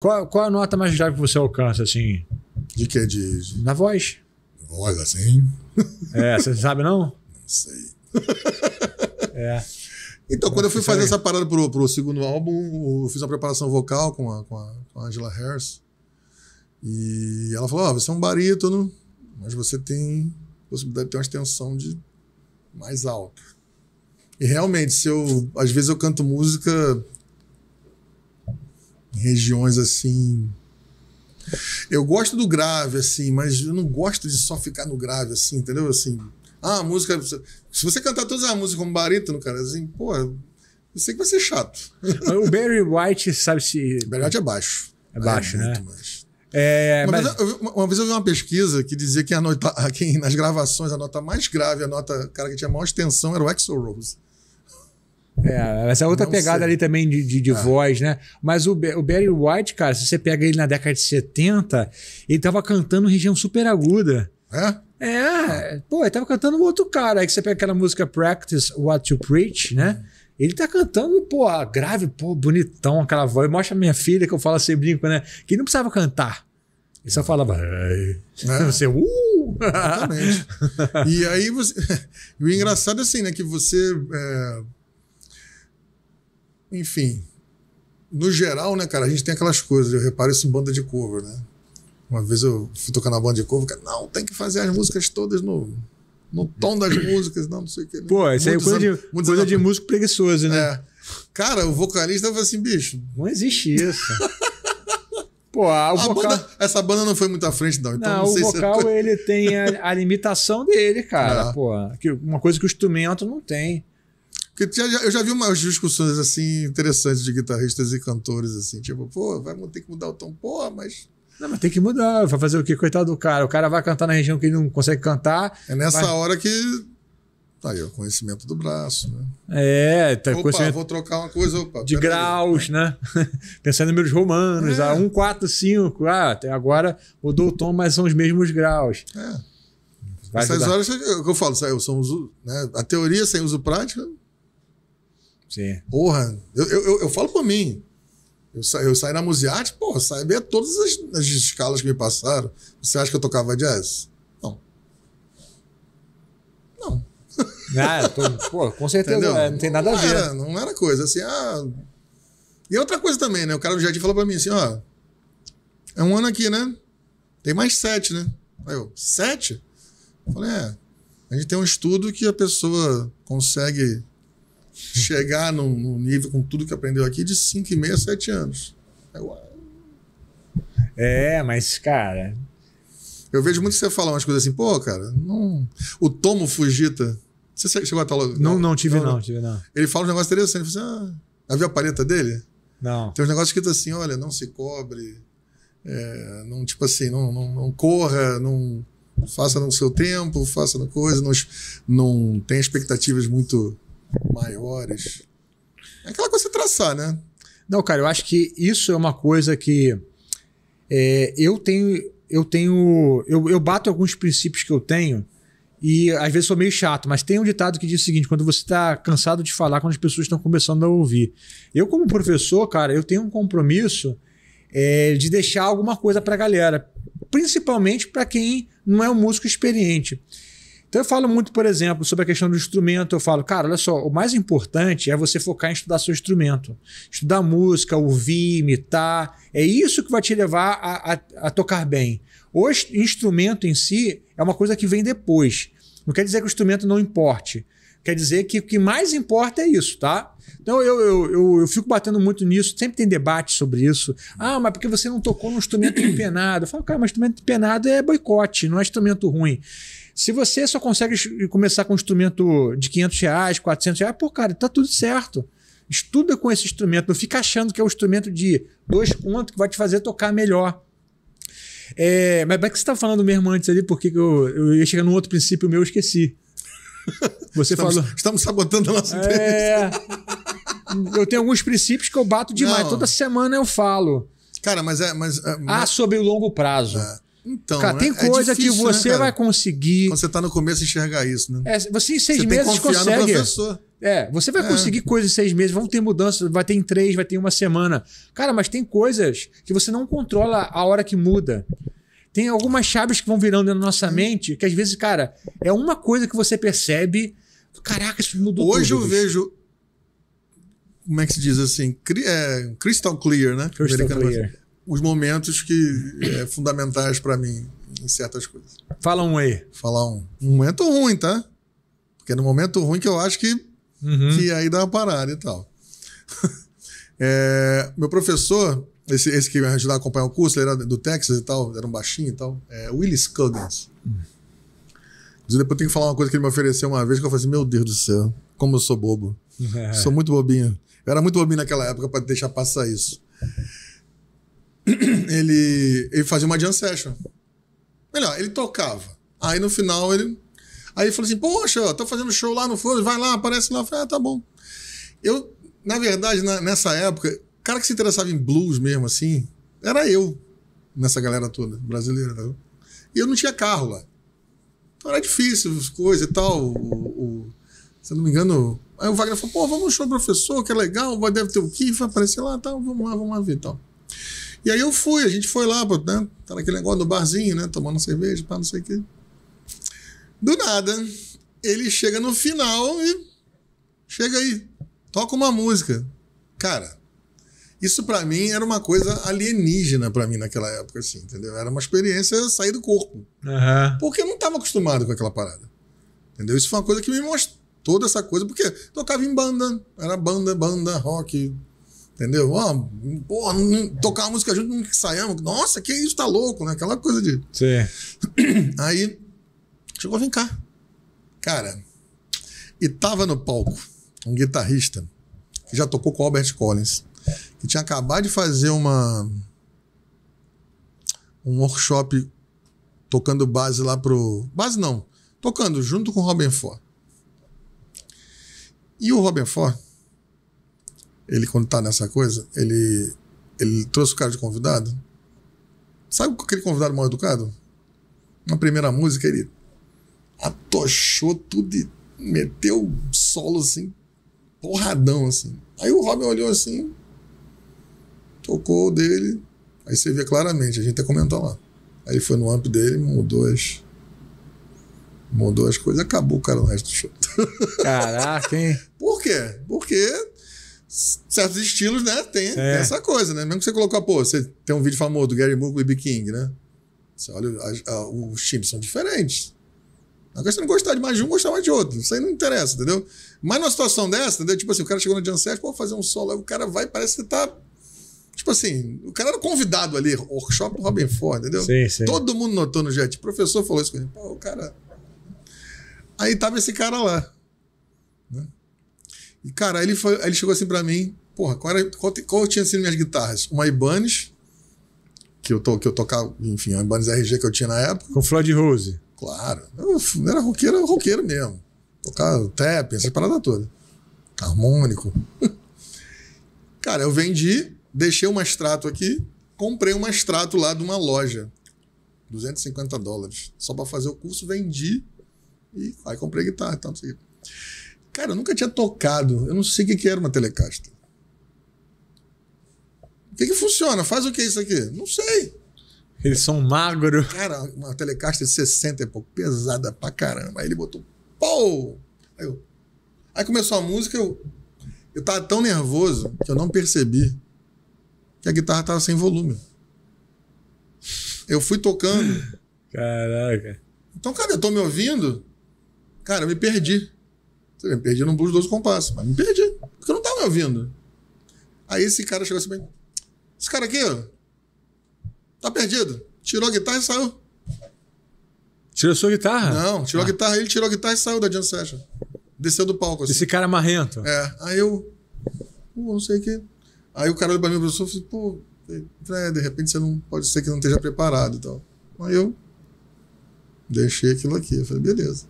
Qual a nota mais grave que você alcança, assim? De quê? Na voz. Olha, assim. Você sabe, não? Não sei. Então, quando eu fui fazer essa parada pro segundo álbum, eu fiz uma preparação vocal com a Angela Harris. E ela falou: você é um barítono, mas você tem possibilidade de ter uma extensão de mais alta. E realmente, às vezes eu canto música em regiões assim. Eu gosto do grave, assim, mas eu não gosto de só ficar no grave, assim, entendeu? Assim, a música. Se você cantar todas as músicas como barítono, cara, assim, pô, eu sei que vai ser chato. O Barry White, sabe se. Barry White é baixo. É baixo, né? Muito mais. Uma vez eu vi uma pesquisa que dizia que nas gravações a nota mais grave, cara que tinha maior extensão era o Axl Rose. Essa outra pegada ali também de voz, né? Mas o Barry White, cara, se você pega ele na década de 70, ele tava cantando região super aguda. Pô, ele tava cantando um outro cara. Aí que você pega aquela música Practice What You Preach, né? Ele tá cantando, pô, grave, pô, bonitão, aquela voz. Mostra a minha filha que eu falo assim, brinco, né? Que ele não precisava cantar. Ele só falava. Você, Exatamente. E aí você. E o engraçado é assim, né? Que você. Enfim. No geral, né, cara, a gente tem aquelas coisas. Eu reparo isso em banda de cover, né? Uma vez eu fui tocar na banda de cover, cara, não, tem que fazer as músicas todas no tom das músicas, não sei o que. Pô, isso aí é coisa de músico preguiçoso, né? Cara, o vocalista falou assim, bicho. Não existe isso. Pô, essa banda não foi muito à frente, não. Então, não sei o vocal, ele tem a limitação dele, cara. Pô, uma coisa que o instrumento não tem. Porque eu já vi umas discussões assim interessantes de guitarristas e cantores, assim, tipo, pô, vai ter que mudar o tom, pô, mas. Não, mas tem que mudar. Vai fazer o quê? Coitado do cara. O cara vai cantar na região que ele não consegue cantar. É nessa hora que. Tá aí, o conhecimento do braço, né? Tá conhecimento vou trocar uma coisa. De graus, aí, né? Pensando em números romanos. 1, 4, 5. Até agora mudou o tom, mas são os mesmos graus. Essas horas é o que eu falo, são uso, né? A teoria sem uso prático. Sim. Porra, eu falo por mim. Eu saí na Musearte, porra, sabia todas as escalas que me passaram. Você acha que eu tocava jazz? Não. Pô, com certeza não tem nada a ver. Não era coisa assim, E outra coisa também, né? O cara do jardim falou pra mim assim, ó, é um ano aqui, né? Tem mais 7, né? Aí eu, 7? Eu falei, a gente tem um estudo que a pessoa consegue chegar num nível com tudo que aprendeu aqui de 5,5 a 7 anos. Mas, cara... Eu vejo muito você falar umas coisas assim, pô, cara, não... O Tomo Fujita, você chegou a estar logo? Não, tive não. Ele fala um negócio interessante, ele fala assim, viu a paleta dele? Não. Tem uns negócios escritos assim, olha, não se cobre, não, tipo assim, não corra, não faça no seu tempo, faça no coisa, não tem expectativas muito maiores. É aquela coisa de traçar, né? Não, cara, eu acho que isso é uma coisa que eu bato alguns princípios que eu tenho e às vezes sou meio chato, mas tem um ditado que diz o seguinte: quando você está cansado de falar, quando as pessoas estão começando a ouvir. Eu, como professor, cara, eu tenho um compromisso de deixar alguma coisa pra galera, principalmente para quem não é um músico experiente. Então eu falo muito, por exemplo, sobre a questão do instrumento. Eu falo, cara, olha só, o mais importante é você focar em estudar seu instrumento. Estudar música, ouvir, imitar. É isso que vai te levar a tocar bem. O instrumento em si é uma coisa que vem depois. Não quer dizer que o instrumento não importe. Quer dizer que o que mais importa é isso, tá? Então eu fico batendo muito nisso. Sempre tem debate sobre isso. Mas porque você não tocou num instrumento empenado? Eu falo, cara, mas instrumento empenado é boicote, não é instrumento ruim. Se você só consegue começar com um instrumento de R$500, R$400, pô, cara, tá tudo certo. Estuda com esse instrumento. Não fica achando que é um instrumento de 2 contos que vai te fazer tocar melhor. Mas é que você tá falando mesmo antes ali, porque eu ia chegar num outro princípio meu, eu esqueci. Você falou. Estamos sabotando a nossa entrevista. Eu tenho alguns princípios que eu bato demais. Não. Toda semana eu falo. Cara, mas sobre o longo prazo. Então, cara, tem coisa difícil, que você vai conseguir. Quando você está no começo, enxergar isso, né? Você em 6 meses consegue. No professor. Você vai conseguir coisas em 6 meses, vão ter mudanças, vai ter em 3, vai ter em 1 semana. Cara, mas tem coisas que você não controla a hora que muda. Tem algumas chaves que vão virando dentro da nossa mente, que às vezes, cara, é uma coisa que você percebe. Caraca, isso mudou Hoje tudo. Eu vejo. Como é que se diz assim? Crystal clear, né? Crystal clear. Os momentos que fundamentais pra mim em certas coisas. Fala um aí. Falar um momento ruim, tá? Porque é no momento ruim que eu acho que aí dá uma parada e tal. Meu professor, esse que me ajudou a acompanhar o curso, ele era do Texas e tal, era um baixinho e tal, Willis Coggins. Depois eu tenho que falar uma coisa que ele me ofereceu uma vez, que eu falei assim, meu Deus do céu, como eu sou bobo. Sou muito bobinho. Eu era muito bobinho naquela época para deixar passar isso. Ele fazia uma jam session. Melhor, ele tocava. Aí no final ele falou assim, poxa, tô fazendo show lá no fundo, vai lá, aparece lá. Eu falei, tá bom. Eu, na verdade, nessa época, o cara que se interessava em blues mesmo, assim, era eu, nessa galera toda, brasileira. Né? E eu não tinha carro lá. Então era difícil as coisas e tal. Se eu não me engano... Aí o Wagner falou, vamos no show do professor, que é legal, deve ter o Kiff, vai aparecer lá, tá, vamos lá ver e tal. E aí a gente foi lá, né, tá naquele negócio do barzinho, né, tomando cerveja, não sei o quê. Do nada, ele chega no final e chega aí, toca uma música. Cara, isso pra mim era uma coisa alienígena pra mim naquela época, assim, entendeu? Era uma experiência sair do corpo. Porque eu não tava acostumado com aquela parada. Entendeu? Isso foi uma coisa que me mostrou toda essa coisa, porque tocava em banda, era banda, rock, entendeu? Tocar uma música junto, nunca ensaiamos. Nossa, que isso, tá louco, né? Aquela coisa de... Sim. Aí, chegou, vem cá. Cara, e tava no palco um guitarrista que já tocou com o Albert Collins, que tinha acabado de fazer um workshop tocando base lá pro... Base não, tocando junto com o Robben Ford. E o Robben Ford, ele quando tá nessa coisa, ele trouxe o cara de convidado. Sabe aquele convidado mal educado? Na primeira música ele atochou tudo e meteu solo assim, porradão assim. Aí o Robben olhou assim, tocou o dele, aí você vê claramente, a gente até comentou lá. Aí ele foi no amp dele, mudou as coisas, acabou o cara no resto do show. Caraca, hein? Por quê? Porque certos estilos, né, tem essa coisa, né? Mesmo que você colocou, você tem um vídeo famoso do Gary Moore com o B.B. King, né? Você olha, os timbres são diferentes. Agora você não gostar de mais de um, gostar mais de outro. Isso aí não interessa, entendeu? Mas numa situação dessa, entendeu? Tipo assim, o cara chegou na Jam Session, pô, fazer um solo, aí o cara vai, parece que tá... Tipo assim, o cara era convidado ali, workshop do Robben Ford, entendeu? Sim. Todo mundo notou no jet. O professor falou isso com ele. Pô, o cara... Aí tava esse cara lá. Né? E, cara, ele chegou assim pra mim, porra, qual tinha sido minhas guitarras? Uma Ibanez, que eu tocava, enfim, uma Ibanez RG que eu tinha na época. Com Floyd Rose. Claro. Eu era roqueiro mesmo. Tocava tap, essas paradas todas. Harmônico. Cara, eu vendi, deixei uma extrato aqui, comprei uma extrato lá de uma loja. $250. Só pra fazer o curso, vendi. E aí comprei guitarra e tal, não sei o que. Cara, eu nunca tinha tocado. Eu não sei o que era uma Telecaster. O que funciona? Faz o que isso aqui? Não sei. Eles são magros. Cara, uma Telecaster de 60 e pouco, pesada pra caramba. Aí ele botou, pô! Aí começou a música, eu tava tão nervoso que eu não percebi que a guitarra tava sem volume. Eu fui tocando. Caraca. Então, cara, eu tô me ouvindo. Cara, eu me perdi. Eu me perdi num blues 12 compassos, mas me perdi, porque eu não tava me ouvindo. Aí esse cara chegou assim, esse cara aqui, ó, tá perdido. Tirou a guitarra e saiu. Tirou sua guitarra? Não, tirou a guitarra, ele tirou a guitarra e saiu da Jam Session. Desceu do palco assim. Esse cara marrento. Aí eu, não sei o que. Aí o cara olhou pra mim, o professor, falou, de repente você não, pode ser que não esteja preparado e tal. Aí eu deixei aquilo aqui, eu falei, beleza.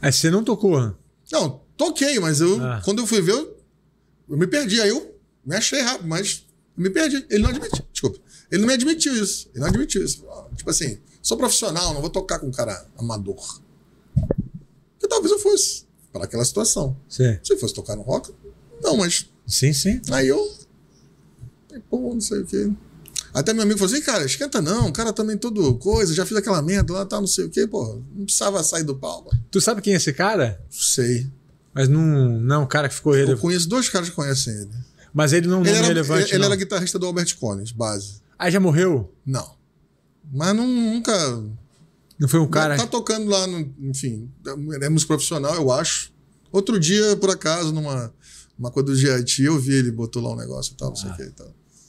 Aí você não tocou? Não, toquei, mas quando eu fui ver, eu me perdi. Aí eu me achei rápido, mas eu me perdi. Ele não admitiu, desculpa. Ele não me admitiu isso. Ele não admitiu isso. Tipo assim, sou profissional, não vou tocar com um cara amador. Porque talvez eu fosse. para aquela situação. Sim. Se fosse tocar no rock, não, mas... Sim, sim. Aí eu... Pô, não sei o quê. Até meu amigo falou assim, cara, esquenta não, o cara também todo coisa, já fiz aquela merda lá, tá, não sei o quê, pô, não precisava sair do palco. Tu sabe quem é esse cara? Sei. Mas não, o cara que ficou Eu relevante. conheço 2 caras que conhecem ele. Mas ele não é relevante. Ele não. era guitarrista do Albert Collins, base. Ah, já morreu? Não. Mas nunca... Não foi um cara. Tá tocando lá, enfim, é músico profissional, eu acho. Outro dia, por acaso, numa coisa do GIT, eu vi ele botou lá um negócio e tal, não sei o que e tal.